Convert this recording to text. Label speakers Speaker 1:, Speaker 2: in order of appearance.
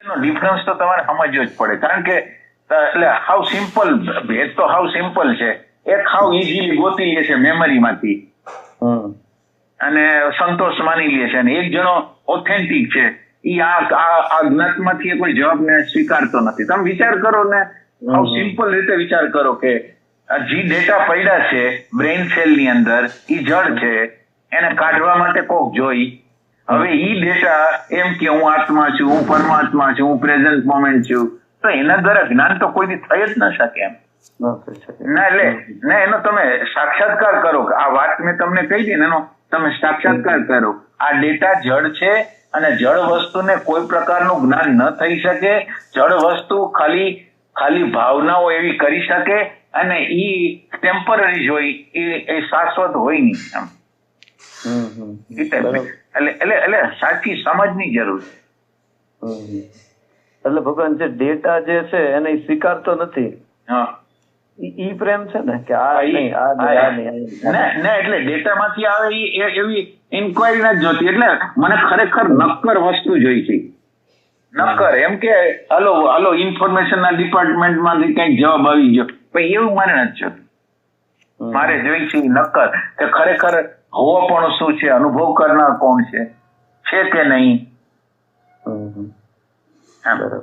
Speaker 1: Difference તો તમારે સમજવો જ પડે, કારણ કે એટલે હાવ સિમ્પલ ભેદ તો હાવ સિમ્પલ છે. એક હાવ ઇઝીલી ગોતી લે છે મેમરીમાંથી અને સંતોષ માની લે છે, અને એક જણો ઓથેન્ટિક છે, ઈ આ જ્ઞાતમાંથી કોઈ જવાબને સ્વીકારતો નથી. તમે વિચાર કરો ને, હાવ સિમ્પલ રીતે વિચાર કરો કે જે ડેટા પડ્યા છે બ્રેઇન સેલ ની અંદર ઈ જડ છે, એને કાઢવા માટે કોક જોઈ. હવે ઈ ડેટા એમ કે હું આત્મા છું, હું પરમાત્મા છું, હું પ્રેઝન્ટ મોમેન્ટ છું, તો એના દ્વારા જ્ઞાન તો કોઈથી થઈ જ ન શકે એમ ના. એટલે ના, એનો તમે સાક્ષાત્કાર કરો. આ વાત મેં તમને કહી દી ને, એનો તમે સાક્ષાત્કાર કરો. આ ડેટા જડ છે અને જડ વસ્તુને કોઈ પ્રકારનું જ્ઞાન ન થઈ શકે. જડ વસ્તુ ખાલી ભાવનાઓ એવી કરી શકે, અને ઈ ટેમ્પરરી જ હોય, એ શાશ્વત હોય નહીં એમ. એટલે સાચી સમજની જરૂર છે.
Speaker 2: એટલે ભગવાન જે ડેટા જે છે એને સ્વીકારતો નથી.
Speaker 1: હા,
Speaker 2: ઈ પ્રેમ છે ને કે આ નહીં, આ નહીં.
Speaker 1: ના, એટલે ડેટામાંથી આવે એવી ઇન્ક્વાયરી ના જોતી. એટલે મને ખરેખર નક્કર વસ્તુ જોઈ છે. નક્કર એમ કે હાલો ઇન્ફોર્મેશન ના ડિપાર્ટમેન્ટ માંથી કઈક જવાબ આવી ગયો, પણ એવું મારે નથી જોતું. મારે જોઈ છે નક્કર કે ખરેખર હોવો પણ શું છે, અનુભવ કરનાર કોણ છે કે નહીં.
Speaker 2: બરાબર.